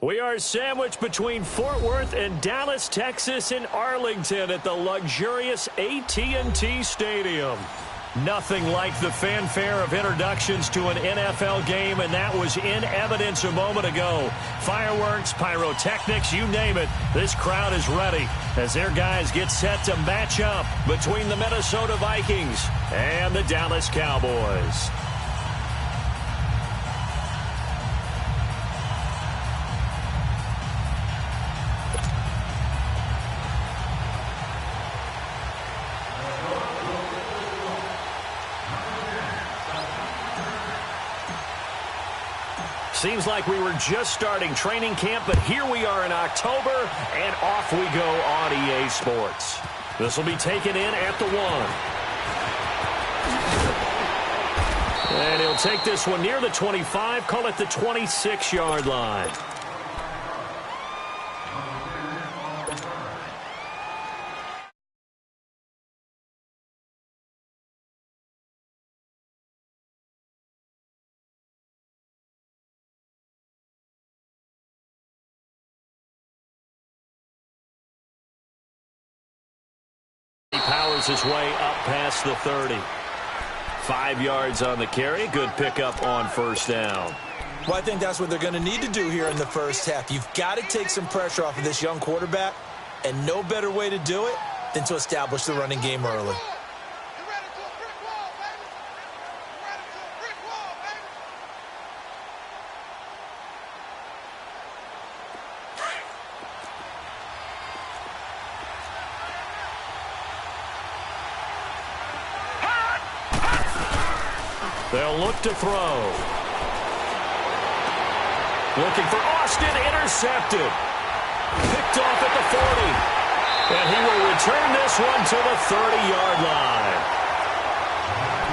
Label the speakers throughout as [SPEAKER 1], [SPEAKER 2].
[SPEAKER 1] We are sandwiched between Fort Worth and Dallas, Texas in Arlington at the luxurious AT&T Stadium. Nothing like the fanfare of introductions to an NFL game, and that was in evidence a moment ago. Fireworks, pyrotechnics, you name it. This crowd is ready as their guys get set to match up between the Minnesota Vikings and the Dallas Cowboys. Seems like we were just starting training camp, but here we are in October, and off we go on EA Sports. This will be taken in at the 1. And he'll take this one near the 25, call it the 26-yard line. Powers his way up past the 30. 5 yards on the carry. Good pickup on first down.
[SPEAKER 2] Well, I think that's what they're going to need to do here in the first half. You've got to take some pressure off of this young quarterback, and no better way to do it than to establish the running game early.
[SPEAKER 1] They'll look to throw. Looking for Austin, intercepted. Picked off at the 40. And he will return this one to the 30-yard line.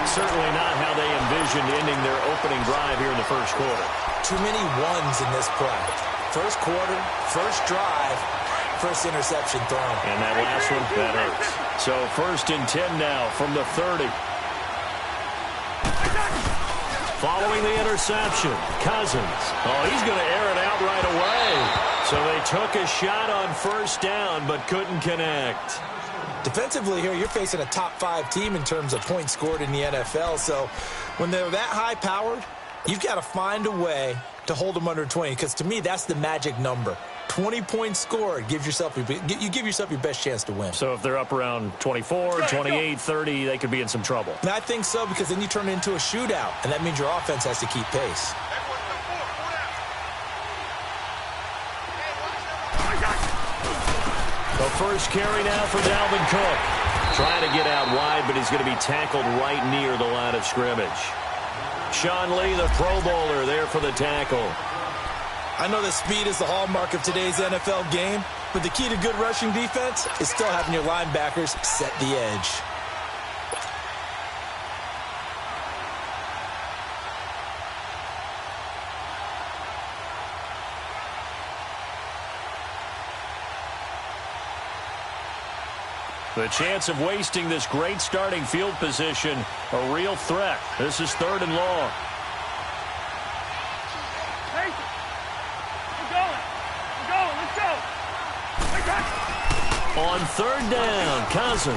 [SPEAKER 1] Certainly not how they envisioned ending their opening drive here in the first quarter.
[SPEAKER 2] Too many ones in this play. First quarter, first drive, first interception thrown.
[SPEAKER 1] And that last one, that hurts. So 1st and 10 now from the 30. Following the interception, Cousins. Oh, he's going to air it out right away. So they took a shot on first down, but couldn't connect.
[SPEAKER 2] Defensively here, you're facing a top 5 team in terms of points scored in the NFL. So when they're that high-powered, you've got to find a way to hold them under 20. Because to me, that's the magic number. 20 points scored, you give yourself your best chance to win.
[SPEAKER 1] So if they're up around 24, 28, 30, they could be in some trouble.
[SPEAKER 2] And I think so, because then you turn it into a shootout, and that means your offense has to keep pace.
[SPEAKER 1] The first carry now for Dalvin Cook. Trying to get out wide, but he's going to be tackled right near the line of scrimmage. Sean Lee, the Pro Bowler, there for the tackle.
[SPEAKER 2] I know that speed is the hallmark of today's NFL game, but the key to good rushing defense is still having your linebackers set the edge.
[SPEAKER 1] The chance of wasting this great starting field position, a real threat. This is 3rd and long. On 3rd down, Cousins.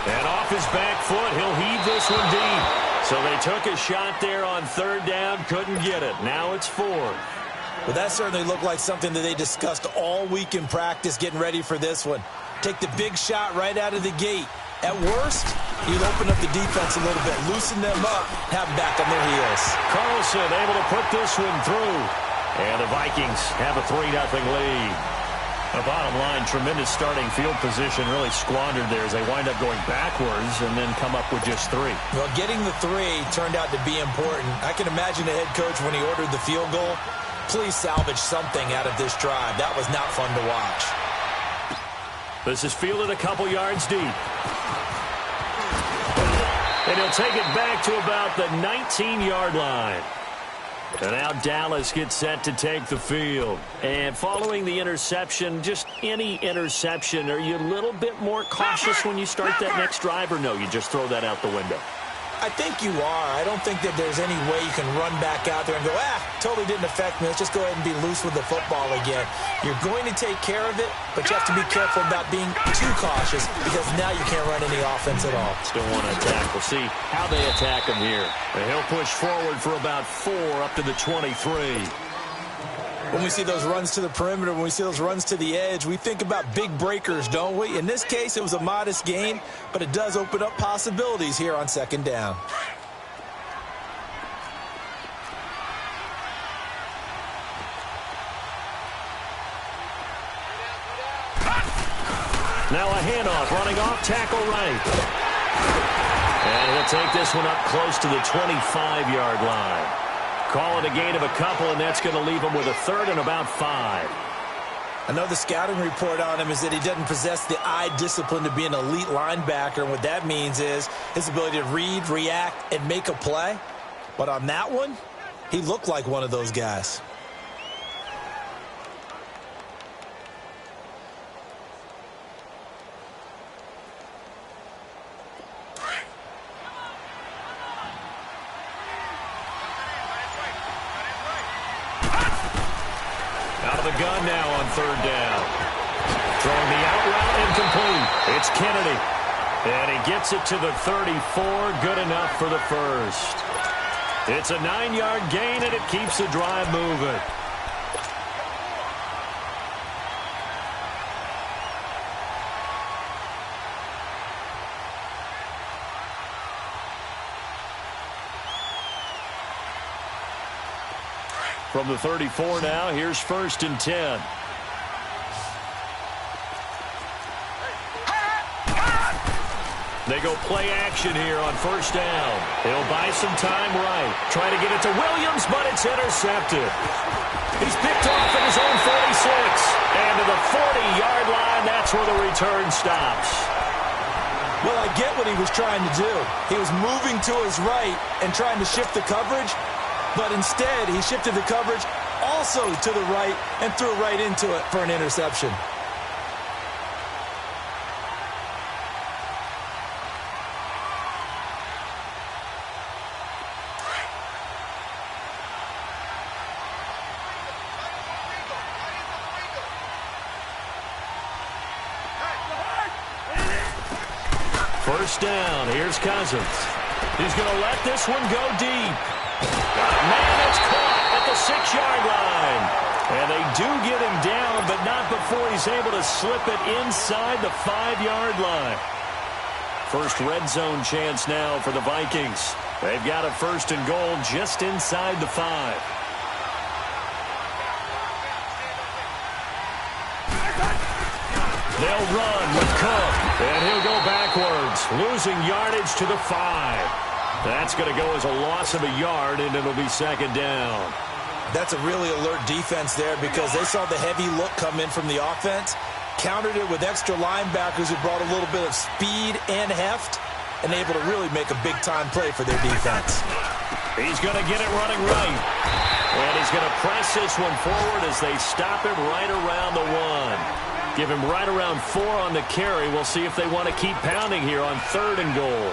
[SPEAKER 1] And off his back foot, he'll heave this one deep. So they took a shot there on 3rd down, couldn't get it. Now it's 4th.
[SPEAKER 2] Well, that certainly looked like something that they discussed all week in practice, getting ready for this one. Take the big shot right out of the gate. At worst, you'd open up the defense a little bit, loosen them up, have them back on their heels.
[SPEAKER 1] Carlson able to put this one through. And the Vikings have a 3-0 lead. The bottom line, tremendous starting field position, really squandered there as they wind up going backwards and then come up with just 3.
[SPEAKER 2] Well, getting the 3 turned out to be important. I can imagine the head coach when he ordered the field goal. Please salvage something out of this drive. That was not fun to watch.
[SPEAKER 1] This is fielded a couple yards deep. And he'll take it back to about the 19-yard line. And now Dallas gets set to take the field. And following the interception, just any interception, are you a little bit more cautious when you start that next drive, or no, you just throw that out the window?
[SPEAKER 2] I think you are. I don't think that there's any way you can run back out there and go, totally didn't affect me. Let's just go ahead and be loose with the football again. You're going to take care of it, but you have to be careful about being too cautious because now you can't run any offense at all.
[SPEAKER 1] Still want to attack. We'll see how they attack him here. And he'll push forward for about 4 up to the 23.
[SPEAKER 2] When we see those runs to the perimeter, when we see those runs to the edge, we think about big breakers, don't we? In this case, it was a modest gain, but it does open up possibilities here on second down.
[SPEAKER 1] Now a handoff, running off, tackle right. And he'll take this one up close to the 25-yard line. Call it a gain of a couple, and that's going to leave him with a 3rd and about 5.
[SPEAKER 2] I know the scouting report on him is that he doesn't possess the eye discipline to be an elite linebacker, and what that means is his ability to read, react, and make a play. But on that one, he looked like one of those guys.
[SPEAKER 1] The gun now on 3rd down. Throwing the out route incomplete. It's Kennedy. And he gets it to the 34. Good enough for the first. It's a 9-yard gain, and it keeps the drive moving. From the 34 now, here's 1st and 10. They go play action here on 1st down. He'll buy some time right. Try to get it to Williams, but it's intercepted. He's picked off at his own 46. And to the 40-yard line, that's where the return stops.
[SPEAKER 2] Well, I get what he was trying to do. He was moving to his right and trying to shift the coverage. But instead, he shifted the coverage also to the right and threw right into it for an interception.
[SPEAKER 1] First down, here's Cousins. He's going to let this one go deep. Man, it's caught at the 6-yard line. And they do get him down, but not before he's able to slip it inside the 5-yard line. First red zone chance now for the Vikings. They've got a 1st and goal just inside the 5. They'll run with Cook, and he'll go backwards, losing yardage to the 5. That's going to go as a loss of a yard, and it'll be 2nd down.
[SPEAKER 2] That's a really alert defense there because they saw the heavy look come in from the offense, countered it with extra linebackers who brought a little bit of speed and heft, and able to really make a big-time play for their defense.
[SPEAKER 1] He's going to get it running right. And he's going to press this one forward as they stop him right around the 1. Give him right around 4 on the carry. We'll see if they want to keep pounding here on 3rd and goal.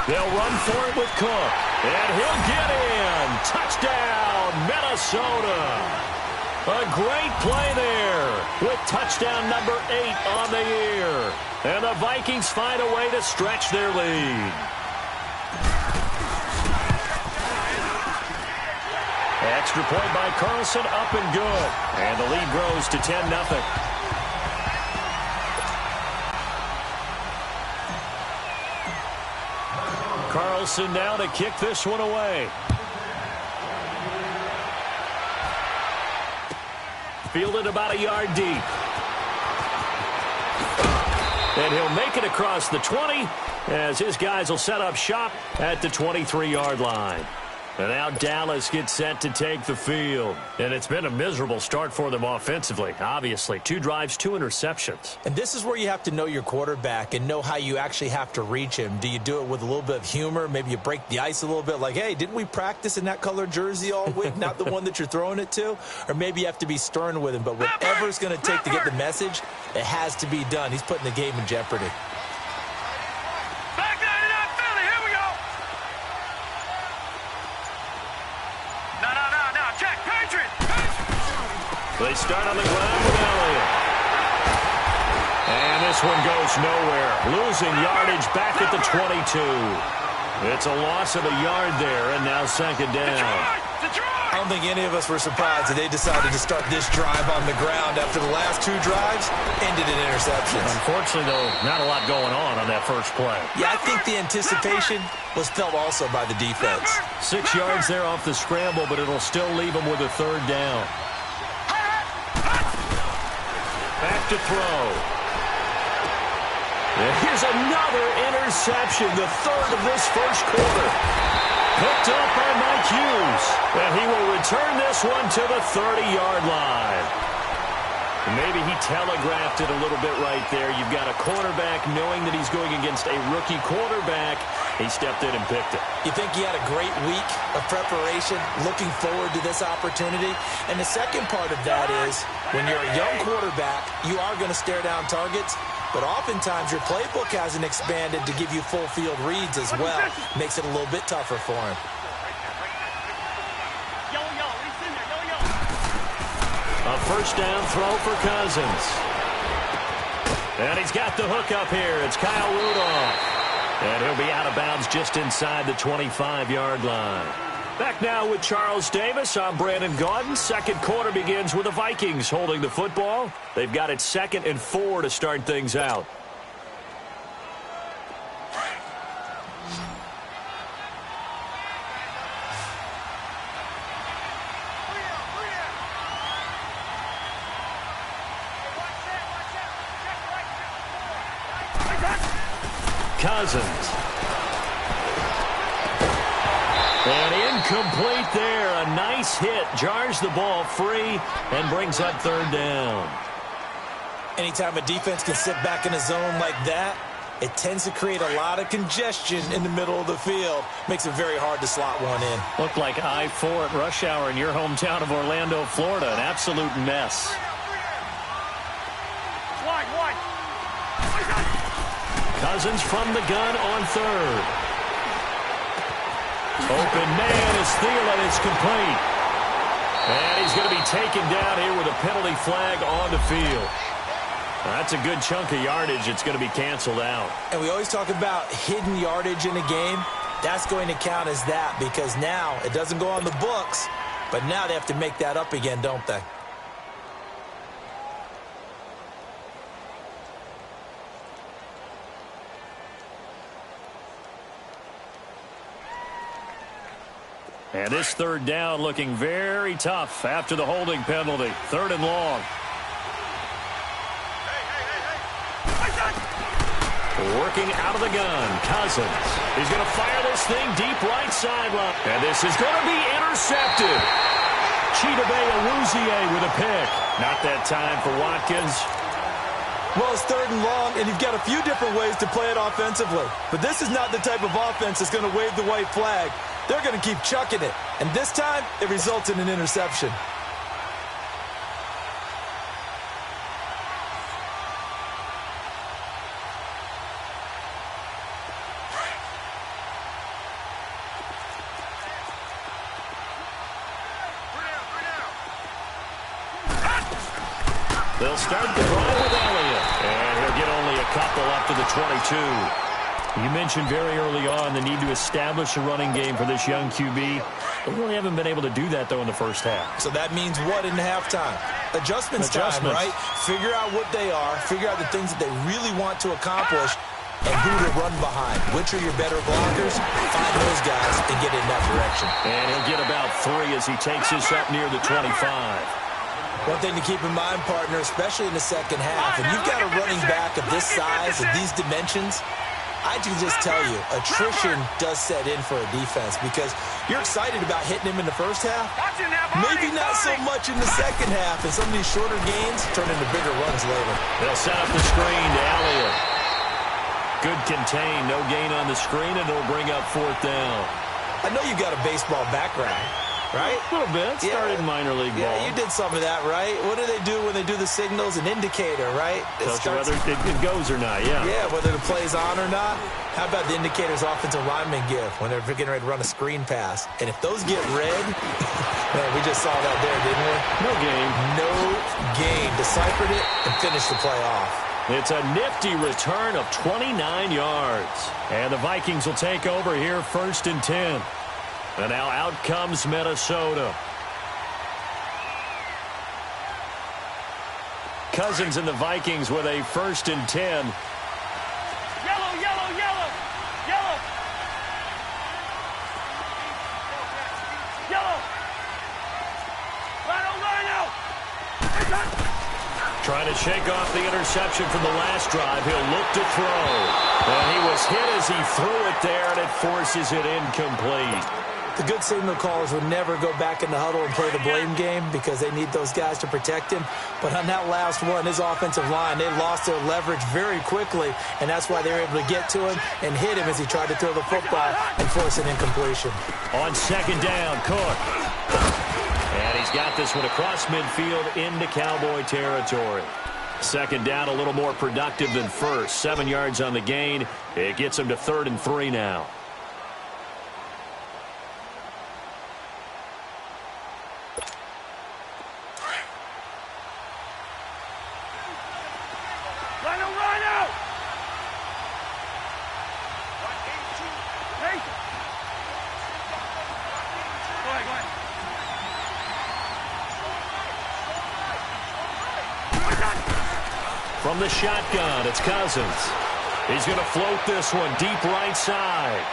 [SPEAKER 1] They'll run for it with Cook. And he'll get in. Touchdown, Minnesota. A great play there with touchdown number 8 on the year. And the Vikings find a way to stretch their lead. Extra point by Carlson, up and good. And the lead grows to 10-0. Carlson now to kick this one away. Fielded about a yard deep. And he'll make it across the 20 as his guys will set up shop at the 23-yard line. And now Dallas gets set to take the field. And it's been a miserable start for them offensively, obviously. 2 drives, 2 interceptions.
[SPEAKER 2] And this is where you have to know your quarterback and know how you actually have to reach him. Do you do it with a little bit of humor? Maybe you break the ice a little bit like, hey, didn't we practice in that colored jersey all week, not the one that you're throwing it to? Or maybe you have to be stern with him. But whatever it's going to take to get the message, it has to be done. He's putting the game in jeopardy.
[SPEAKER 1] They start on the ground with Elliott. And this one goes nowhere. Losing yardage back at the 22. It's a loss of a yard there, and now second down.
[SPEAKER 2] I don't think any of us were surprised that they decided to start this drive on the ground after the last 2 drives ended in interceptions.
[SPEAKER 1] Unfortunately, though, not a lot going on that first play.
[SPEAKER 2] Yeah, I think the anticipation was felt also by the defense.
[SPEAKER 1] 6 yards there off the scramble, but it'll still leave them with a third down. Back to throw. And here's another interception, the third of this first quarter. Picked up by Mike Hughes. And he will return this one to the 30-yard line. Maybe he telegraphed it a little bit right there. You've got a quarterback knowing that he's going against a rookie quarterback. He stepped in and picked it.
[SPEAKER 2] You think he had a great week of preparation, looking forward to this opportunity? And the second part of that is, when you're a young quarterback, you are going to stare down targets, but oftentimes your playbook hasn't expanded to give you full field reads as well. Makes it a little bit tougher for him.
[SPEAKER 1] A first down throw for Cousins. And he's got the hook up here. It's Kyle Rudolph. And he'll be out of bounds just inside the 25-yard line. Back now with Charles Davis. I'm Brandon Gaudin. Second quarter begins with the Vikings holding the football. They've got it 2nd and 4 to start things out. Cousins. And incomplete there. A nice hit. Jars the ball free and brings up third down.
[SPEAKER 2] Anytime a defense can sit back in a zone like that, it tends to create a lot of congestion in the middle of the field. Makes it very hard to slot one in.
[SPEAKER 1] Looked like I-4 at rush hour in your hometown of Orlando, Florida. An absolute mess. Cousins from the gun on third. Open man is Thielen. It's complete. And he's going to be taken down here with a penalty flag on the field. That's a good chunk of yardage. It's going to be canceled out.
[SPEAKER 2] And we always talk about hidden yardage in a game. That's going to count as that because now it doesn't go on the books, but now they have to make that up again, don't they?
[SPEAKER 1] And this third down looking very tough after the holding penalty. 3rd and long. Working out of the gun, Cousins. He's going to fire this thing deep right sideline. And this is going to be intercepted. Chidobe with a pick. Not that time for Watkins.
[SPEAKER 2] Well, it's 3rd and long, and you've got a few different ways to play it offensively. But this is not the type of offense that's going to wave the white flag. They're going to keep chucking it. And this time, it results in an interception.
[SPEAKER 1] They'll start the drive with Elliott. And he'll get only a couple up to the 22. You mentioned very early on the need to establish a running game for this young QB. They really haven't been able to do that, though, in the first half.
[SPEAKER 2] So that means what in halftime? Adjustments time, right? Figure out what they are. Figure out the things that they really want to accomplish and who to run behind. Which are your better blockers? Find those guys and get in that direction.
[SPEAKER 1] And he'll get about 3 as he takes this up near the 25.
[SPEAKER 2] One thing to keep in mind, partner, especially in the second half, when you've got a running back of this size, of these dimensions, I can just tell you, attrition does set in for a defense because you're excited about hitting him in the first half. Maybe not so much in the second half, and some of these shorter gains turn into bigger runs later.
[SPEAKER 1] They'll set up the screen to Elliott. Good contain, no gain on the screen, and it'll bring up 4th down.
[SPEAKER 2] I know you got a baseball background, right?
[SPEAKER 1] A little bit. Started minor league ball.
[SPEAKER 2] Yeah, you did some of that, right? What do they do when they do the signals? An indicator, right?
[SPEAKER 1] Tells you whether it goes or not, yeah.
[SPEAKER 2] Yeah, whether the play's on or not. How about the indicators offensive linemen give when they're getting ready to run a screen pass? And if those get red, man, we just saw that there, didn't we?
[SPEAKER 1] No game.
[SPEAKER 2] No game. Deciphered it and finished the play off.
[SPEAKER 1] It's a nifty return of 29 yards. And the Vikings will take over here 1st and 10. And now out comes Minnesota. Cousins and the Vikings with a 1st and 10.
[SPEAKER 3] Yellow, yellow, yellow, yellow. Yellow. Rhino.
[SPEAKER 1] Trying to shake off the interception from the last drive. He'll look to throw. And he was hit as he threw it there, and it forces it incomplete.
[SPEAKER 2] The good signal callers would never go back in the huddle and play the blame game because they need those guys to protect him. But on that last one, his offensive line, they lost their leverage very quickly, and that's why they were able to get to him and hit him as he tried to throw the football and force an incompletion.
[SPEAKER 1] On 2nd down, Cook. And he's got this one across midfield into Cowboy territory. 2nd down, a little more productive than first. 7 yards on the gain. It gets him to 3rd and 3 now. From the shotgun, it's Cousins. He's going to float this one deep right side.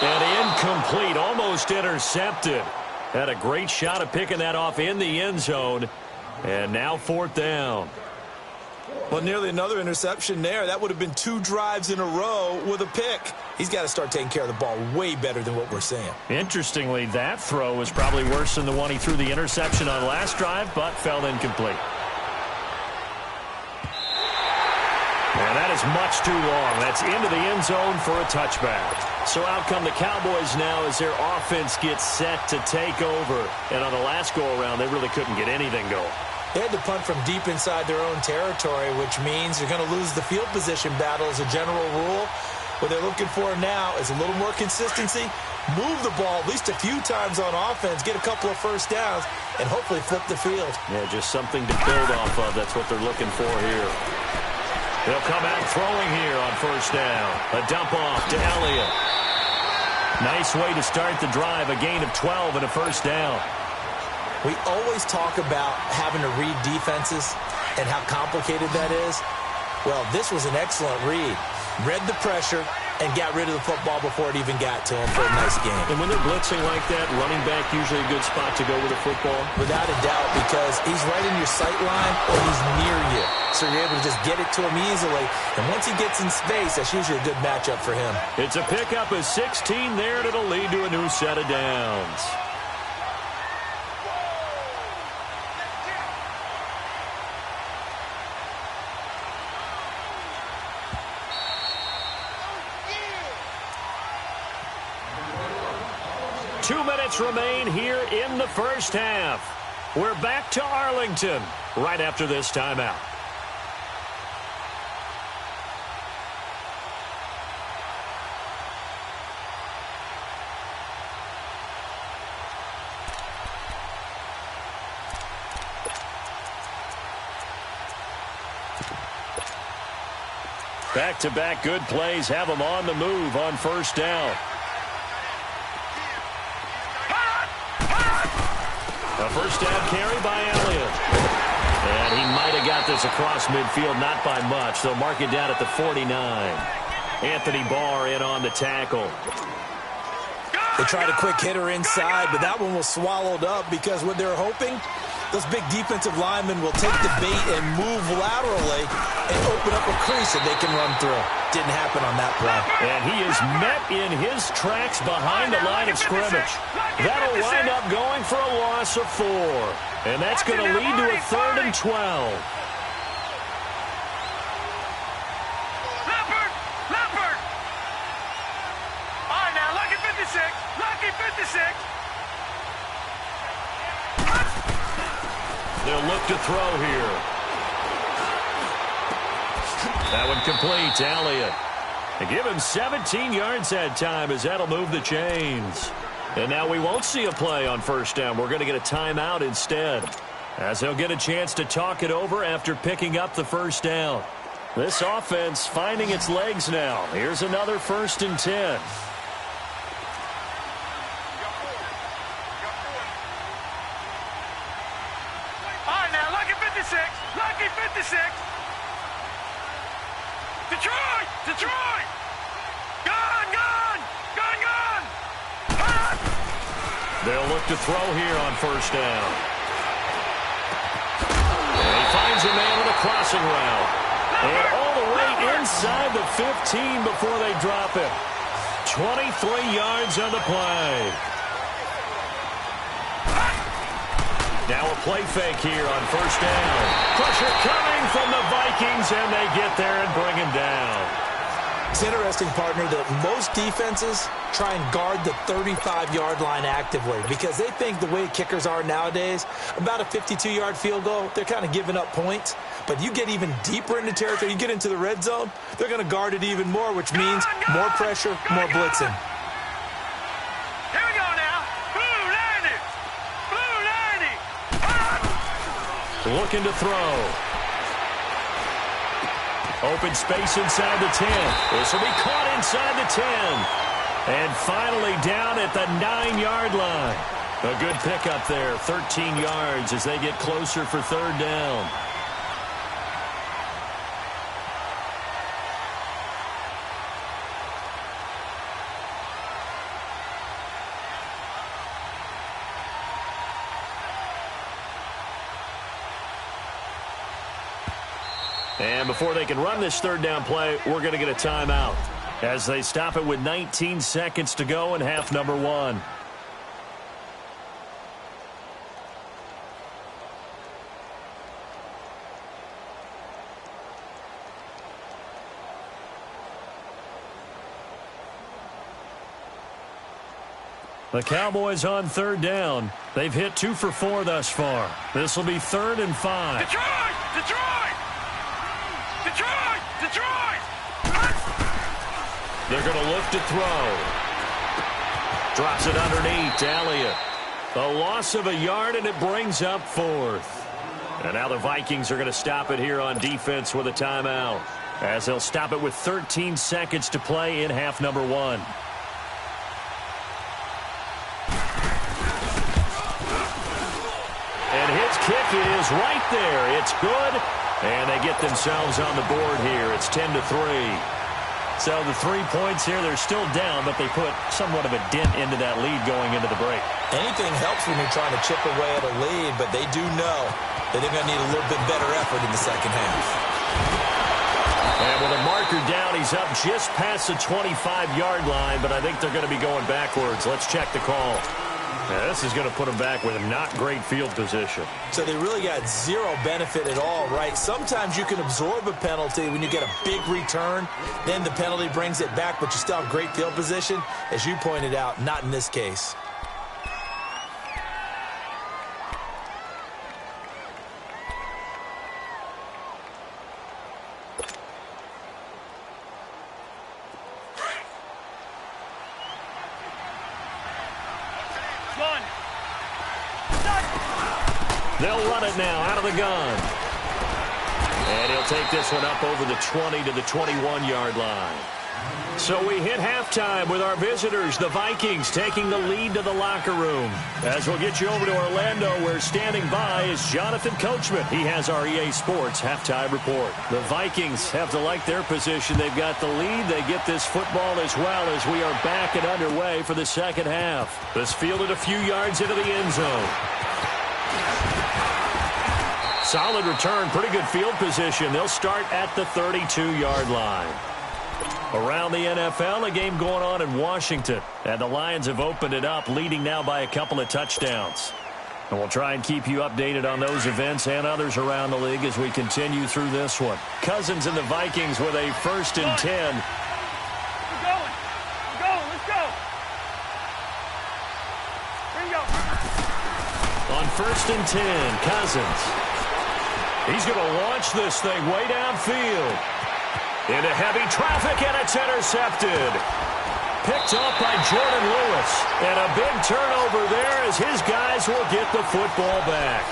[SPEAKER 1] And incomplete, almost intercepted. Had a great shot at picking that off in the end zone. And now 4th down.
[SPEAKER 2] Well, nearly another interception there. That would have been 2 drives in a row with a pick. He's got to start taking care of the ball way better than what we're seeing.
[SPEAKER 1] Interestingly, that throw was probably worse than the one he threw the interception on last drive, but fell incomplete. And that is much too long. That's into the end zone for a touchback. So out come the Cowboys now as their offense gets set to take over. And on the last go-around, they really couldn't get anything going.
[SPEAKER 2] They had to punt from deep inside their own territory, which means you're going to lose the field position battle as a general rule. What they're looking for now is a little more consistency, move the ball at least a few times on offense, get a couple of first downs, and hopefully flip the field.
[SPEAKER 1] Yeah, just something to build off of. That's what they're looking for here. They'll come out throwing here on 1st down. A dump off to Elliott. Nice way to start the drive, a gain of 12 and a 1st down.
[SPEAKER 2] We always talk about having to read defenses and how complicated that is. Well, this was an excellent read. Read the pressure and got rid of the football before it even got to him for a nice game.
[SPEAKER 1] And when they're blitzing like that, running back usually a good spot to go with the football?
[SPEAKER 2] Without a doubt, because he's right in your sight line or he's near you. So you're able to just get it to him easily. And once he gets in space, that's usually a good matchup for him.
[SPEAKER 1] It's a pickup of 16 there, and it'll lead to a new set of downs. Remain here in the first half. We're back to Arlington right after this timeout. Back-to-back good plays have them on the move on 1st down. A 1st down carry by Elliott. And he might have got this across midfield, not by much. They'll mark it down at the 49. Anthony Barr in on the tackle.
[SPEAKER 2] They tried a quick hitter inside, but that one was swallowed up because what they're hoping Those big defensive linemen will take the bait and move laterally and open up a crease that they can run through. Didn't happen on that play.
[SPEAKER 1] And he is met in his tracks behind the line of scrimmage. That'll wind up going for a loss of 4. And that's going to lead to a 3rd and 12.
[SPEAKER 3] Leopard! All right, now, lucky 56. Lucky 56.
[SPEAKER 1] They'll look to throw here. That one complete. Elliott. They give him 17 yards that time as that'll move the chains. And now we won't see a play on first down. We're going to get a timeout instead, as they'll get a chance to talk it over after picking up the first down. This offense finding its legs now. Here's another 1st and 10.
[SPEAKER 3] All right, now, lucky 56. Lucky 56. Detroit! Detroit! Gun! Gun! Gun! Gun! Gun!
[SPEAKER 1] They'll look to throw here on first down. And he finds a man with a crossing route. And all the way inside the 15 before they drop him. 23 yards on the play. Now a play fake here on first down. Pressure coming from the Vikings, and they get there and bring him down.
[SPEAKER 2] It's interesting, partner, that most defenses try and guard the 35-yard line actively because they think the way kickers are nowadays, about a 52-yard field goal, they're kind of giving up points. But you get even deeper into territory, you get into the red zone, they're going to guard it even more, which means more pressure, more blitzing.
[SPEAKER 3] Here we go now. Blue 90. Blue 90.
[SPEAKER 1] Looking to throw. Open space inside the 10. This will be caught inside the 10. And finally down at the 9-yard line. A good pickup there, 13 yards as they get closer for 3rd down. And before they can run this 3rd down play, we're going to get a timeout as they stop it with 19 seconds to go in half number 1. The Cowboys on 3rd down. They've hit 2 for 4 thus far. This will be 3rd and 5.
[SPEAKER 3] Detroit! Detroit! Detroit! Detroit!
[SPEAKER 1] They're going to look to throw. Drops it underneath. Elliott. A loss of a yard, and it brings up 4th. And now the Vikings are going to stop it here on defense with a timeout, as they'll stop it with 13 seconds to play in half number 1. And his kick is right there. It's good. And they get themselves on the board here. It's 10-3. So the 3 points here, they're still down, but they put somewhat of a dent into that lead going into the break.
[SPEAKER 2] Anything helps when you're trying to chip away at a lead, but they do know that they're going to need a little bit better effort in the second half.
[SPEAKER 1] And with a marker down, he's up just past the 25-yard line, but I think they're going to be going backwards. Let's check the call. Yeah, this is going to put them back with a not great field position.
[SPEAKER 2] So they really got zero benefit at all, right? Sometimes you can absorb a penalty when you get a big return. Then the penalty brings it back, but you still have great field position. As you pointed out, not in this case.
[SPEAKER 1] They'll run it now out of the gun. And he'll take this one up over the 20 to the 21-yard line. So we hit halftime with our visitors, the Vikings, taking the lead to the locker room. As we'll get you over to Orlando, where standing by is Jonathan Coachman. He has our EA Sports halftime report. The Vikings have to like their position. They've got the lead. They get this football as well as we are back and underway for the second half. This fielded a few yards into the end zone. solid return, pretty good field position. They'll start at the 32-yard line. Around the NFL, a game going on in Washington. And the Lions have opened it up, leading now by a couple of touchdowns. And we'll try and keep you updated on those events and others around the league as we continue through this one. Cousins and the Vikings with a 1st and 10.
[SPEAKER 3] We're going. Let's go. Here you go.
[SPEAKER 1] On 1st and 10, Cousins. He's going to launch this thing way downfield. Into heavy traffic, and it's intercepted. Picked off by Jordan Lewis. And a big turnover there as his guys will get the football back.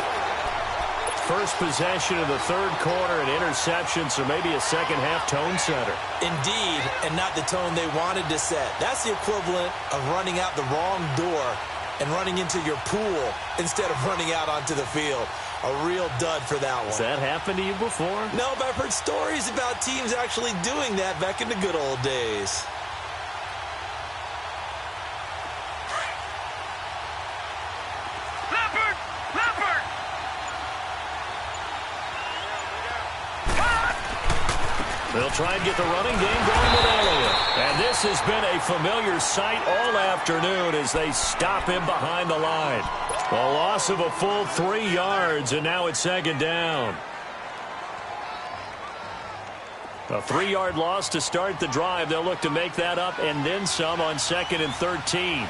[SPEAKER 1] First possession of the 3rd quarter, an interception, so maybe a second-half tone setter.
[SPEAKER 2] Indeed, and not the tone they wanted to set. That's the equivalent of running out the wrong door and running into your pool instead of running out onto the field. A real dud for that one.
[SPEAKER 1] Has that happened to you before?
[SPEAKER 2] No, but I've heard stories about teams actually doing that back in the good old days.
[SPEAKER 3] Leopard!
[SPEAKER 1] They'll try and get the running game going with Elliott. And this has been a familiar sight all afternoon as they stop him behind the line. A loss of a full 3 yards, and now it's 2nd down. A 3-yard loss to start the drive. They'll look to make that up and then some on 2nd and 13.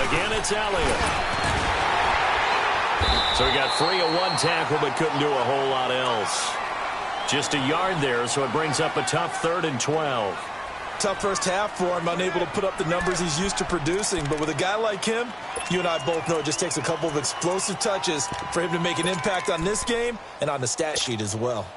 [SPEAKER 1] Again, it's Elliott. So he got free of 1 tackle but couldn't do a whole lot else. Just a yard there, so it brings up a tough 3rd and 12.
[SPEAKER 2] Tough first half for him, unable to put up the numbers he's used to producing. But with a guy like him, you and I both know it just takes a couple of explosive touches for him to make an impact on this game and on the stat sheet as well.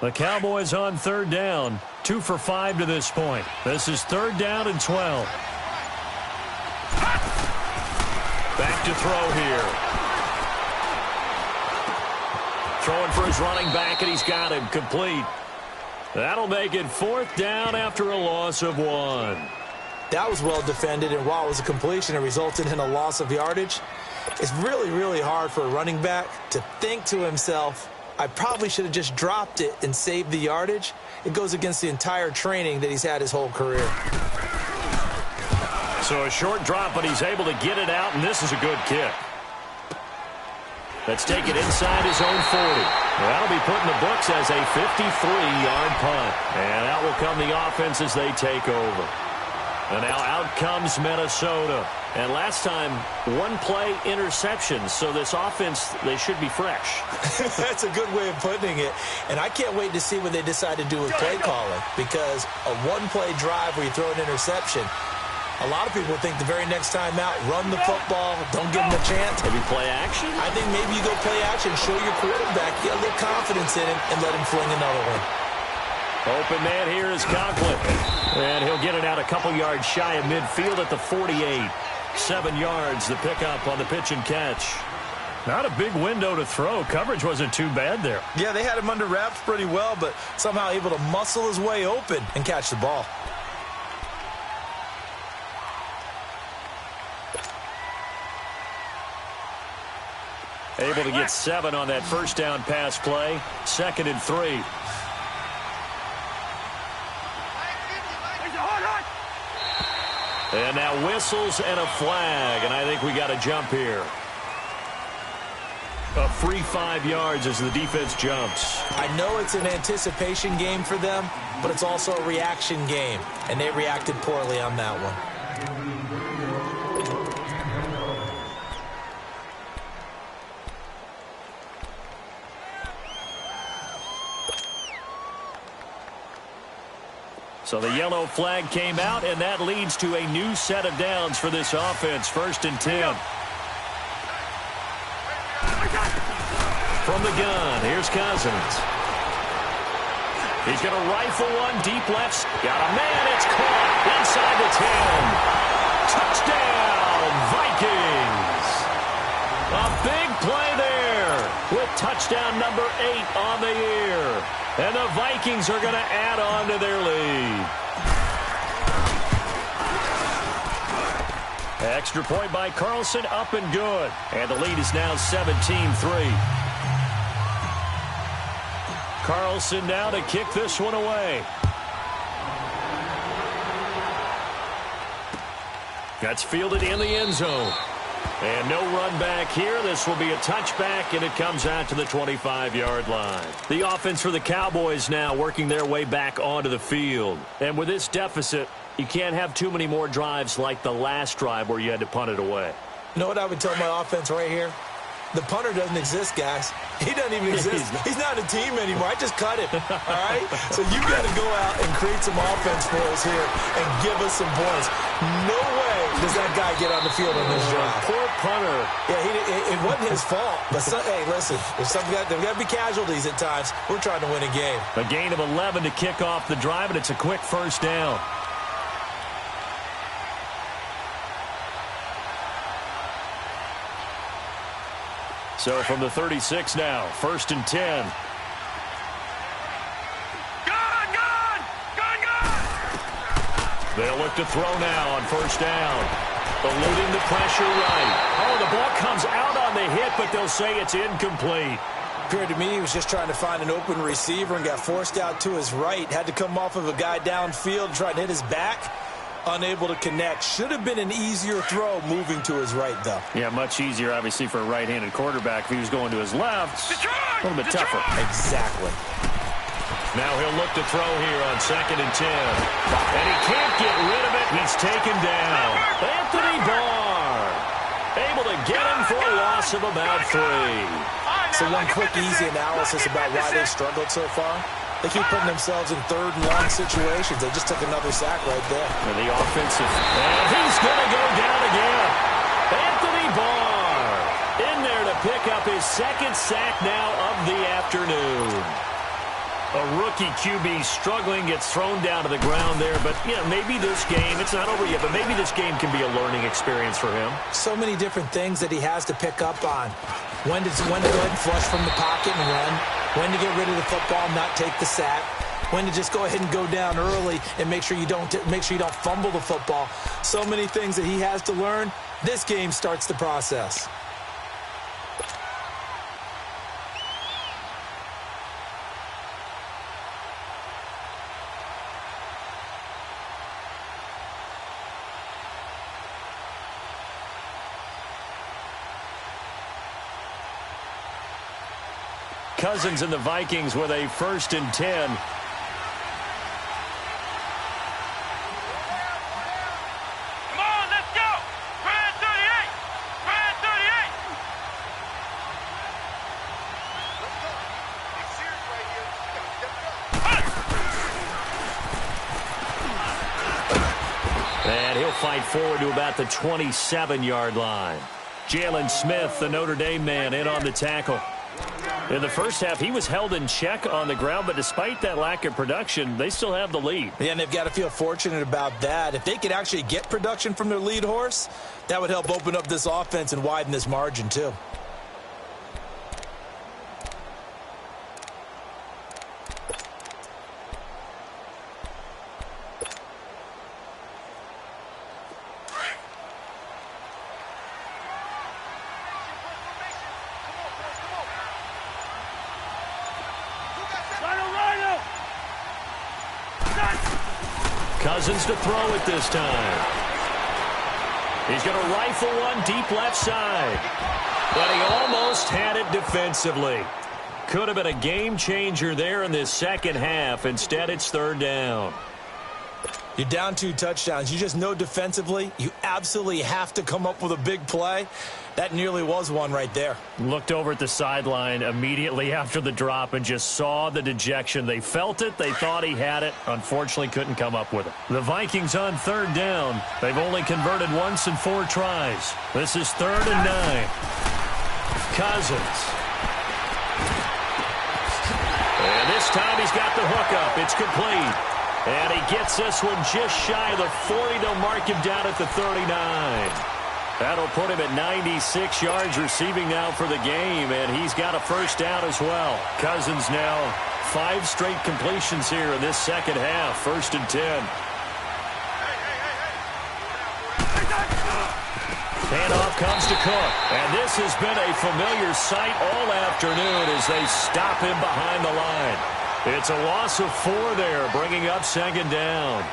[SPEAKER 1] The Cowboys on 3rd down. 2 for 5 to this point. This is 3rd down and 12. Back to throw here. Throwing for his running back, and he's got him complete. That'll make it 4th down after a loss of 1.
[SPEAKER 2] That was well defended, and while it was a completion, it resulted in a loss of yardage. It's really, really hard for a running back to think to himself, I probably should have just dropped it and saved the yardage. It goes against the entire training that he's had his whole career.
[SPEAKER 1] So a short drop, but he's able to get it out, and this is a good kick. Let's take it inside his own 40. That'll be put in the books as a 53-yard punt. And out will come the offense as they take over. And now out comes Minnesota. And last time, 1-play interceptions. So this offense, they should be fresh.
[SPEAKER 2] That's a good way of putting it. And I can't wait to see what they decide to do with play calling. Because a 1-play drive where you throw an interception, a lot of people think the very next time out, run the football, don't give them a chance.
[SPEAKER 1] Maybe play action?
[SPEAKER 2] I think maybe you go play action, show your quarterback, get a little confidence in him, and let him fling another one.
[SPEAKER 1] Open man here is Conklin. And he'll get it out a couple yards shy of midfield at the 48. 7 yards, the pickup on the pitch and catch. Not a big window to throw. Coverage wasn't too bad there.
[SPEAKER 2] Yeah, they had him under wraps pretty well, but somehow able to muscle his way open and catch the ball.
[SPEAKER 1] Able to get 7 on that first down pass play. 2nd and 3. And now whistles and a flag, and I think we got a jump here. A free 5 yards as the defense jumps.
[SPEAKER 2] I know it's an anticipation game for them, but it's also a reaction game, and they reacted poorly on that one.
[SPEAKER 1] So the yellow flag came out, and that leads to a new set of downs for this offense. 1st and 10. From the gun, here's Cousins. He's going to rifle one deep left. Got a man, it's caught inside the 10. Touchdown, Vikings. A big play there with touchdown number 8 on the year. And the Vikings are going to add on to their lead. Extra point by Carlson, up and good. And the lead is now 17-3. Carlson now to kick this one away. That's fielded in the end zone. And no run back here. This will be a touchback, and it comes out to the 25-yard line. The offense for the Cowboys now working their way back onto the field. And with this deficit, you can't have too many more drives like the last drive where you had to punt it away.
[SPEAKER 2] You know what I would tell my offense right here? The punter doesn't exist, guys. He doesn't even exist. He's not a team anymore. I just cut him, all right? So you got to go out and create some offense for us here and give us some points. No way does that guy get on the field on this drive.
[SPEAKER 1] Poor punter.
[SPEAKER 2] Yeah, it wasn't his fault. But, hey, listen, there's got to be casualties at times. We're trying to win a game.
[SPEAKER 1] A gain of 11 to kick off the drive, and it's a quick first down. So from the 36 now, 1st and 10. They'll look to throw now on first down. Eluding the pressure right. Oh, the ball comes out on the hit, but they'll say it's incomplete.
[SPEAKER 2] Appeared to me he was just trying to find an open receiver and got forced out to his right. Had to come off of a guy downfield, try to hit his back. Unable to connect. Should have been an easier throw moving to his right, though.
[SPEAKER 1] Yeah, much easier, obviously, for a right-handed quarterback. If he was going to his left, a little bit tougher.
[SPEAKER 2] Exactly.
[SPEAKER 1] Now he'll look to throw here on 2nd and 10. And he can't get rid of it. He's taken down. Anthony Barr able to get him for a loss of about 3.
[SPEAKER 2] So one quick, easy analysis about why they struggled so far. They keep putting themselves in 3rd and long situations. They just took another sack right there.
[SPEAKER 1] And the offensive. And he's going to go down again. Anthony Barr in there to pick up his 2nd sack now of the afternoon. A rookie QB struggling, gets thrown down to the ground there. But, yeah, maybe this game, it's not over yet, but maybe this game can be a learning experience for him.
[SPEAKER 2] So many different things that he has to pick up on. When to go ahead and flush from the pocket and run. When to get rid of the football and not take the sack. When to just go ahead and go down early and make sure you don't fumble the football. So many things that he has to learn. This game starts the process.
[SPEAKER 1] Cousins and the Vikings with a 1st and 10.
[SPEAKER 3] Come on, let's go. Brand 38. Brand 38.
[SPEAKER 1] And he'll fight forward to about the 27-yard line. Jalen Smith, the Notre Dame man, in on the tackle. In the first half, he was held in check on the ground, but despite that lack of production, they still have the lead.
[SPEAKER 2] Yeah, and they've got to feel fortunate about that. If they could actually get production from their lead horse, that would help open up this offense and widen this margin, too.
[SPEAKER 1] Cousins to throw it this time. He's going to rifle one deep left side. But he almost had it defensively. Could have been a game changer there in this second half. Instead, it's 3rd down.
[SPEAKER 2] You're down 2 touchdowns. You just know defensively you absolutely have to come up with a big play. That nearly was one right there.
[SPEAKER 1] Looked over at the sideline immediately after the drop and just saw the dejection. They felt it. They thought he had it. Unfortunately, couldn't come up with it. The Vikings on 3rd down. They've only converted once in 4 tries. This is 3rd and 9. Cousins. And this time he's got the hook up. It's complete. And he gets this one just shy of the 40. They'll mark him down at the 39. That'll put him at 96 yards receiving now for the game, and he's got a first down as well. Cousins now 5 straight completions here in this second half. 1st and 10. Handoff comes to Cook, and this has been a familiar sight all afternoon as they stop him behind the line. It's a loss of 4 there, bringing up 2nd down.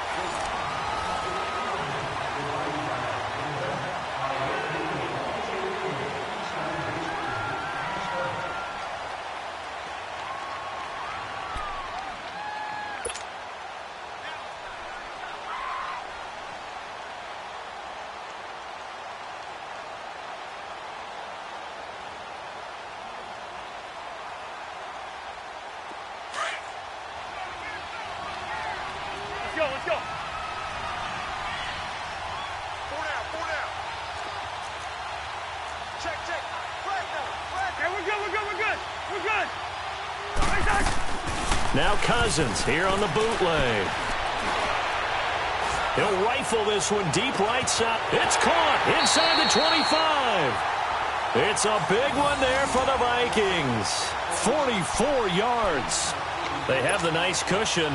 [SPEAKER 3] Let's go. 4 down. Check. Flag down. Okay, we're good.
[SPEAKER 1] Now Cousins here on the bootleg. He'll rifle this one deep right side. It's caught inside the 25. It's a big one there for the Vikings. 44 yards. They have the nice cushion.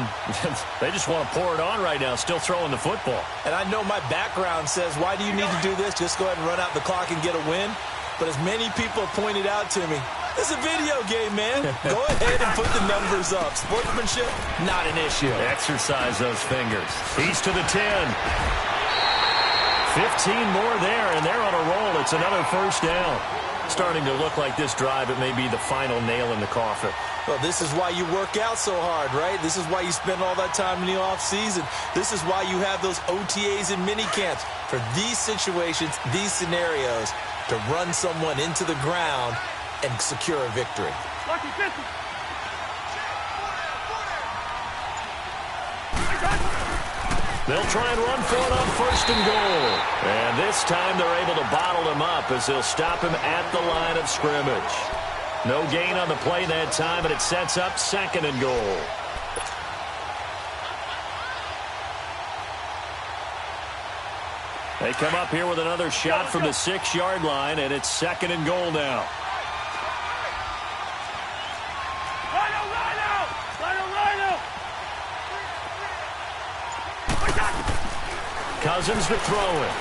[SPEAKER 1] They just want to pour it on right now, still throwing the football.
[SPEAKER 2] And I know my background says, why do you need to do this? Just go ahead and run out the clock and get a win. But as many people have pointed out to me, this is a video game, man. Go ahead and put the numbers up. Sportsmanship, not an issue.
[SPEAKER 1] Exercise those fingers. He's to the 10. 15 more there, and they're on a roll. It's another first down. Starting to look like this drive, it may be the final nail in the coffin.
[SPEAKER 2] Well, this is why you work out so hard, right? This is why you spend all that time in the offseason. This is why you have those OTAs and mini camps. For these situations, these scenarios, to run someone into the ground and secure a victory.
[SPEAKER 3] Lucky 50.
[SPEAKER 1] They'll try and run for it on 1st and goal. And this time they're able to bottle him up as they'll stop him at the line of scrimmage. No gain on the play that time, and it sets up 2nd and goal. They come up here with another shot from the 6-yard line, and it's 2nd and goal now. Cousins to throw it.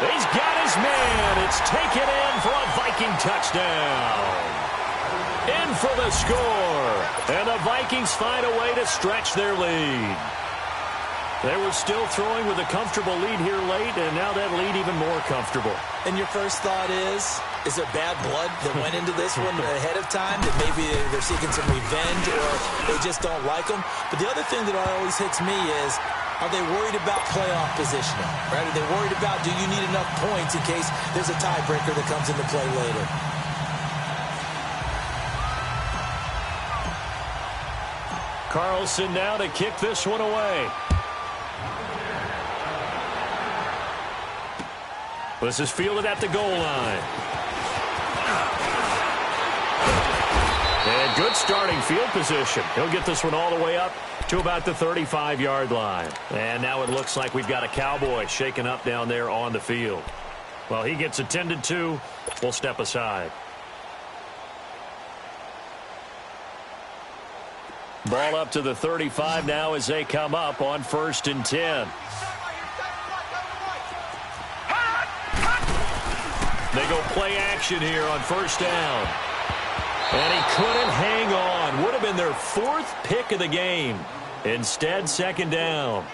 [SPEAKER 1] He's got his man. It's taken in for a Viking touchdown. In for the score. And the Vikings find a way to stretch their lead. They were still throwing with a comfortable lead here late, and now that lead even more comfortable.
[SPEAKER 2] And your first thought is there bad blood that went into this one ahead of time, that maybe they're seeking some revenge or they just don't like them? But the other thing that always hits me is, are they worried about playoff positioning? Right? Are they worried about, do you need enough points in case there's a tiebreaker that comes into play later?
[SPEAKER 1] Carlson now to kick this one away. This is fielded at the goal line. And good starting field position. He'll get this one all the way up to about the 35-yard line. And now it looks like we've got a Cowboy shaken up down there on the field. Well, he gets attended to. We'll step aside. Ball up to the 35 now as they come up on 1st and 10. They go play action here on 1st down. And he couldn't hang on. Would have been their 4th pick of the game. Instead, 2nd down.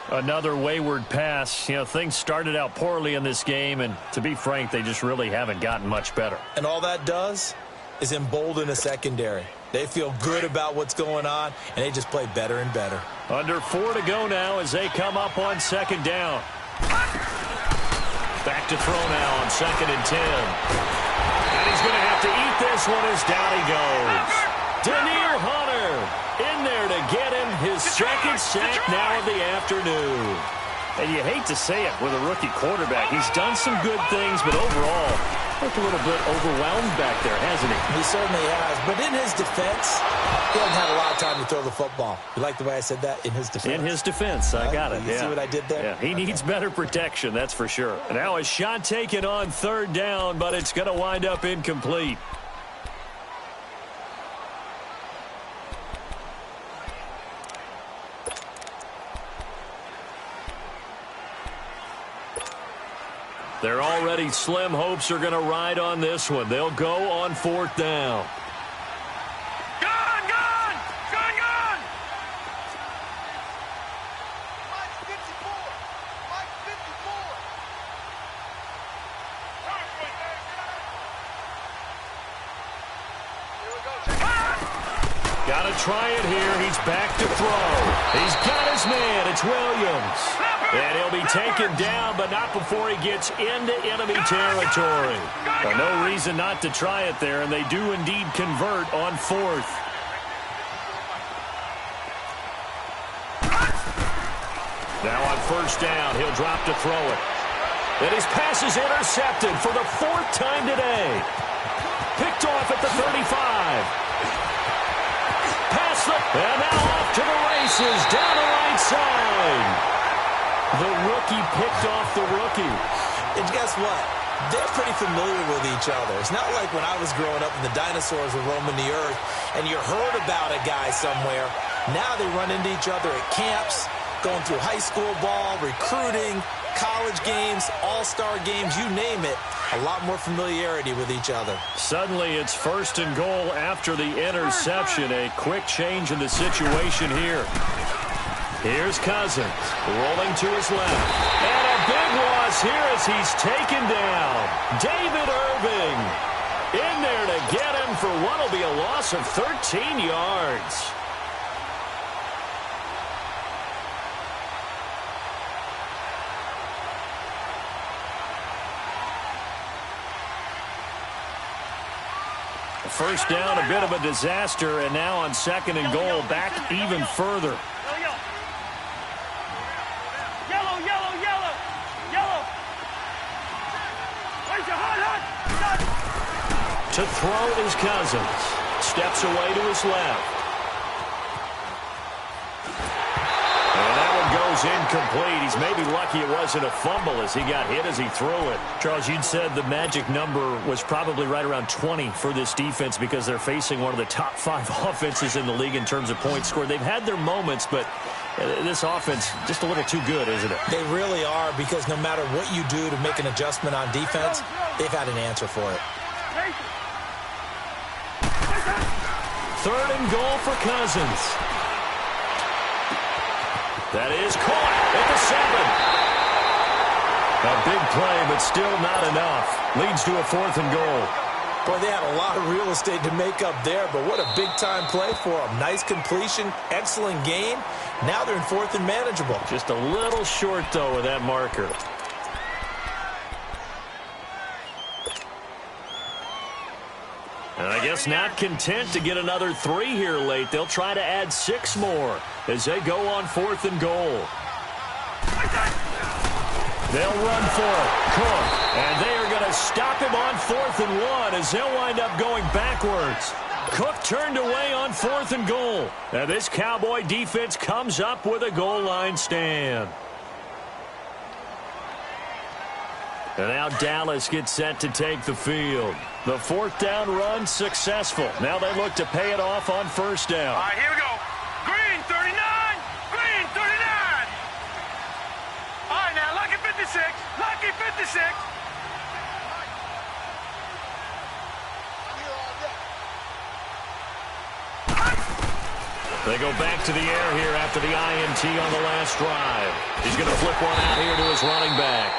[SPEAKER 1] Another wayward pass. You know, things started out poorly in this game, and to be frank, they just really haven't gotten much better.
[SPEAKER 2] And all that does is embolden a secondary. They feel good about what's going on, and they just play better and better.
[SPEAKER 1] Under 4 to go now as they come up on 2nd down. Back to throw now on 2nd and 10. And he's going to have to eat this one as down he goes. Daniil Hunter in there to get him his 2nd sack now of the afternoon. And you hate to say it with a rookie quarterback. He's done some good things, but overall, looked a little bit overwhelmed back there, hasn't he?
[SPEAKER 2] He certainly has. But in his defense, he hasn't had a lot of time to throw the football. You like the way I said that? In his defense.
[SPEAKER 1] In his defense. I got it.
[SPEAKER 2] You see what I did there?
[SPEAKER 1] Yeah, he needs better protection, that's for sure. Now a shot taken on third down, but it's going to wind up incomplete. Their already slim hopes are going to ride on this one. They'll go on fourth down.
[SPEAKER 3] Gone! Gone! Gone! Gone! Mike 54! Mike 54! Here we go.
[SPEAKER 1] Got to try it here. He's back to throw. He's got his man. It's Williams. And he'll be taken down, but not before he gets into enemy territory. No reason not to try it there, and they do indeed convert on fourth. Now on first down, he'll drop to throw it. And his pass is intercepted for the fourth time today. Picked off at the 35. And now off to the races, down the right side. The rookie picked off the rookie.
[SPEAKER 2] And guess what? They're pretty familiar with each other. It's not like when I was growing up and the dinosaurs were roaming the earth and you heard about a guy somewhere. Now they run into each other at camps, going through high school ball, recruiting, college games, all-star games, you name it. A lot more familiarity with each other.
[SPEAKER 1] Suddenly it's first and goal after the interception. A quick change in the situation here. Here's Cousins, rolling to his left. And a big loss here as he's taken down. David Irving in there to get him for what will be a loss of 13 yards. First down, a bit of a disaster, and now on second and goal, back even further.
[SPEAKER 3] Yellow, yellow, yellow, yellow. Where's your hot?
[SPEAKER 1] To throw is Cousins. Steps away to his left. And that one goes incomplete. He's maybe lucky it wasn't a fumble as he got hit as he threw it. Charles, you'd said the magic number was probably right around 20 for this defense because they're facing one of the top 5 offenses in the league in terms of points scored. They've had their moments, but this offense just a little too good, isn't it?
[SPEAKER 2] They really are, because no matter what you do to make an adjustment on defense, they've had an answer for it.
[SPEAKER 1] Third and goal for Cousins. That is caught at the 7. A big play, but still not enough. Leads to a fourth and goal.
[SPEAKER 2] Boy, they had a lot of real estate to make up there, but what a big-time play for them. Nice completion, excellent gain. Now they're in fourth and manageable.
[SPEAKER 1] Just a little short, though, with that marker. And I guess not content to get another 3 here late. They'll try to add 6 more as they go on fourth and goal. They'll run for it. Cook. And they are going to stop him on fourth and 1 as they'll wind up going backwards. Cook turned away on fourth and goal. Now this Cowboy defense comes up with a goal line stand. And now Dallas gets set to take the field. The fourth down run successful. Now they look to pay it off on first down.
[SPEAKER 3] All right, here we go. Green 39. Green 39. All right, now lucky 56. Lucky 56.
[SPEAKER 1] They go back to the air here after the INT on the last drive. He's going to flip one out here to his running back.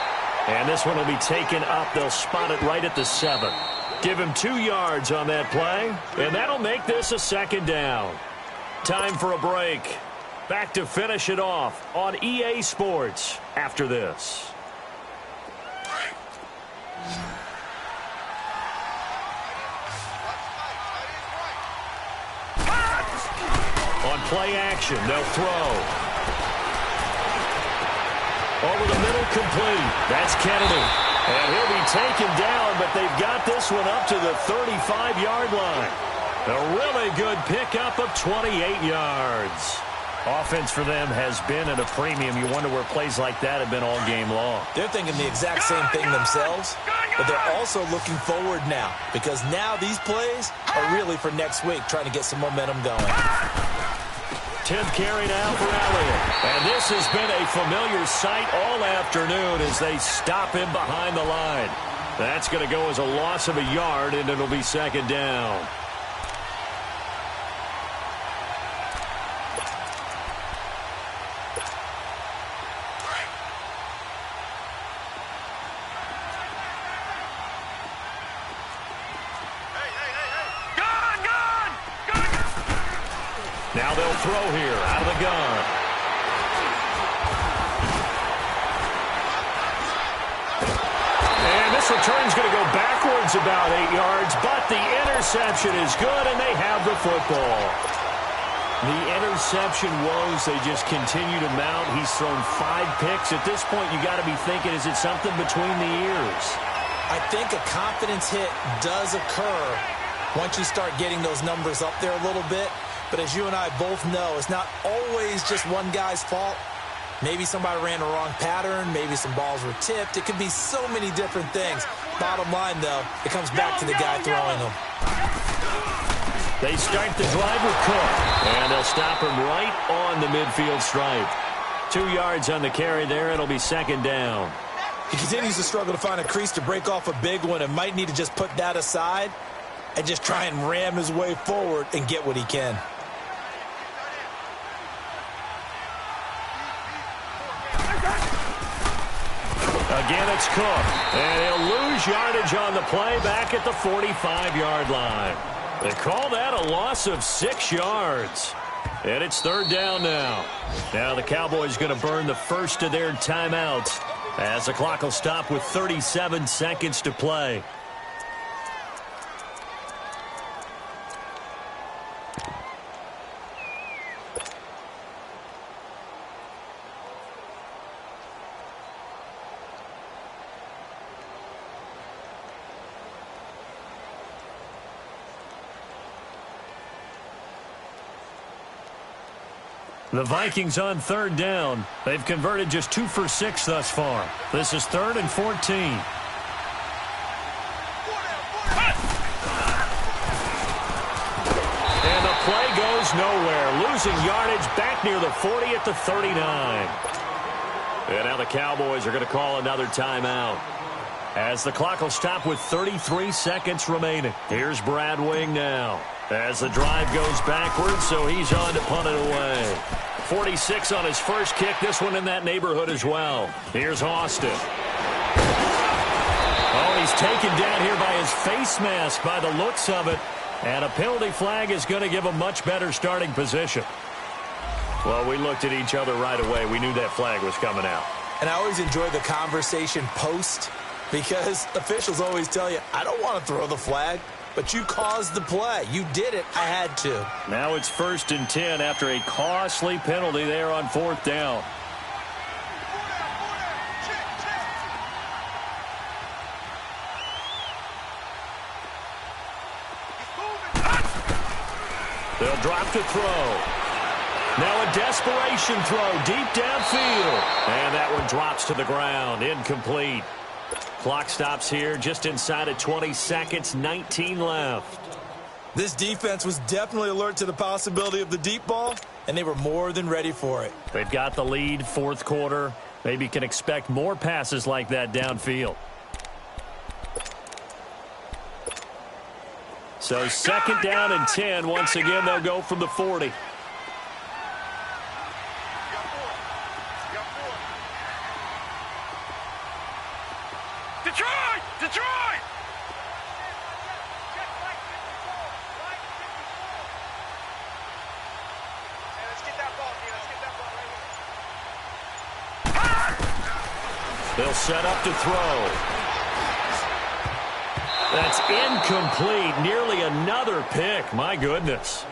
[SPEAKER 1] And this one will be taken up. They'll spot it right at the 7. Give him 2 yards on that play, and that'll make this a second down. Time for a break. Back to finish it off on EA Sports after this. On play action, they'll throw. Over the middle, complete. That's Kennedy. And he'll be taken down, but they've got this one up to the 35-yard line. A really good pickup of 28 yards. Offense for them has been at a premium. You wonder where plays like that have been all game long.
[SPEAKER 2] They're thinking the exact same thing themselves, but they're also looking forward now because now these plays are really for next week, trying to get some momentum going.
[SPEAKER 1] 10th carry now for Elliott. And this has been a familiar sight all afternoon as they stop him behind the line. That's going to go as a loss of a yard, and it'll be second down. Now they'll throw here out of the gun. And this return's going to go backwards about 8 yards, but the interception is good, and they have the football. The interception woes, they just continue to mount. He's thrown 5 picks. At this point, you got to be thinking, is it something between the ears?
[SPEAKER 2] I think a confidence hit does occur once you start getting those numbers up there a little bit. But as you and I both know, it's not always just one guy's fault. Maybe somebody ran the wrong pattern. Maybe some balls were tipped. It could be so many different things. Bottom line, though, it comes back to the guy throwing them.
[SPEAKER 1] They start the drive with Cook, and they'll stop him right on the midfield stripe. 2 yards on the carry there. It'll be second down.
[SPEAKER 2] He continues to struggle to find a crease to break off a big one and might need to just put that aside and just try and ram his way forward and get what he can.
[SPEAKER 1] Again, it's Cook, and he'll lose yardage on the play back at the 45-yard line. They call that a loss of 6 yards. And it's third down now. Now the Cowboys going to burn the first of their timeouts as the clock will stop with 37 seconds to play. The Vikings on third down. They've converted just 2 for 6 thus far. This is 3rd and 14. And the play goes nowhere. Losing yardage back near the 40 at the 39. And now the Cowboys are going to call another timeout as the clock will stop with 33 seconds remaining. Here's Brad Wing now as the drive goes backwards, so he's on to punt it away. 46 on his first kick. This one in that neighborhood as well. Here's Austin. Oh, he's taken down here by his face mask by the looks of it. And a penalty flag is going to give a much better starting position. Well, we looked at each other right away. We knew that flag was coming out.
[SPEAKER 2] And I always enjoy the conversation post because officials always tell you, I don't want to throw the flag. But you caused the play. You did it. I had to.
[SPEAKER 1] Now it's 1st and 10 after a costly penalty there on 4th down. They'll drop to throw. Now a desperation throw deep downfield. And that one drops to the ground. Incomplete. Clock stops here just inside of 20 seconds, 19 left.
[SPEAKER 2] This defense was definitely alert to the possibility of the deep ball, and they were more than ready for it.
[SPEAKER 1] They've got the lead, 4th quarter. Maybe can expect more passes like that downfield. So 2nd down and 10. Once again, they'll go from the 40.
[SPEAKER 3] Detroit! Detroit! Let's get that ball, Let's get that ball right here.
[SPEAKER 1] They'll set up to throw. That's incomplete. Nearly another pick. My goodness.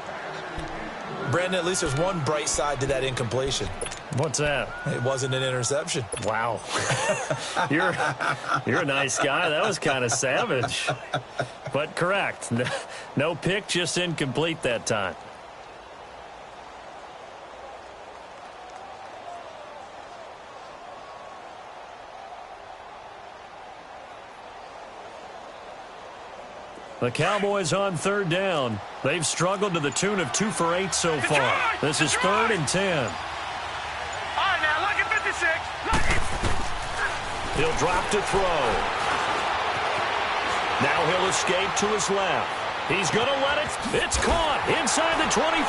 [SPEAKER 2] Brandon, at least there's one bright side to that incompletion.
[SPEAKER 1] What's that?
[SPEAKER 2] It wasn't an interception.
[SPEAKER 1] Wow. You're a nice guy. That was kind of savage. But correct. No pick, just incomplete that time. The Cowboys on third down. They've struggled to the tune of 2 for 8 so far. This is 3rd and 10.
[SPEAKER 3] All right, now, look at 56. Look it.
[SPEAKER 1] He'll drop to throw. Now he'll escape to his left. He's going to let it. It's caught inside the 25.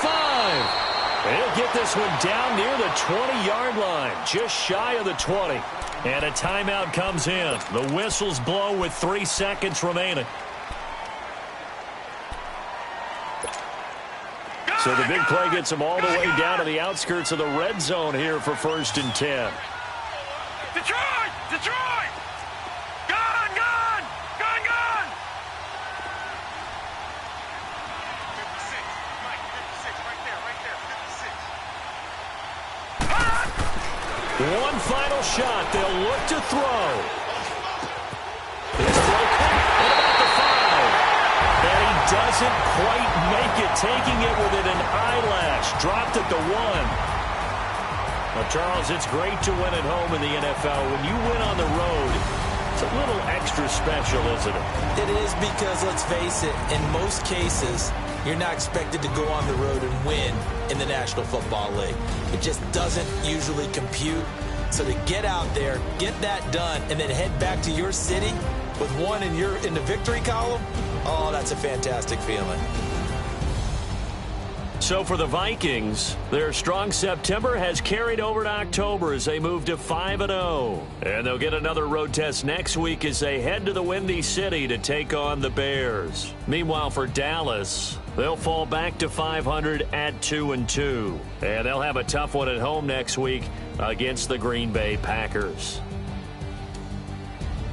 [SPEAKER 1] He'll get this one down near the 20-yard line, just shy of the 20. And a timeout comes in. The whistles blow with 3 seconds remaining. So the big play gets him all the way down to the outskirts of the red zone here for 1st and 10.
[SPEAKER 3] Detroit! Detroit! Gone! Gone! Gone! Gone! 56. Mike, 56. Right there. 56.
[SPEAKER 1] One final shot. They'll look to throw. His throw at about the 5. And he doesn't quite make it, taking it within an eyelash. Dropped at the 1. Well, Charles, it's great to win at home in the NFL. When you win on the road, it's a little extra special, isn't it?
[SPEAKER 2] It is because, let's face it, in most cases, you're not expected to go on the road and win in the National Football League. It just doesn't usually compute. So to get out there, get that done, and then head back to your city with one in the victory column, oh, that's a fantastic feeling.
[SPEAKER 1] So for the Vikings, their strong September has carried over to October as they move to 5-0. And they'll get another road test next week as they head to the Windy City to take on the Bears. Meanwhile, for Dallas, they'll fall back to 500 at 2-2. And they'll have a tough one at home next week against the Green Bay Packers.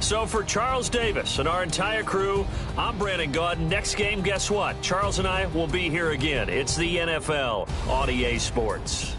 [SPEAKER 1] So for Charles Davis and our entire crew, I'm Brandon Gaudin. Next game, guess what? Charles and I will be here again. It's the NFL on EA Sports.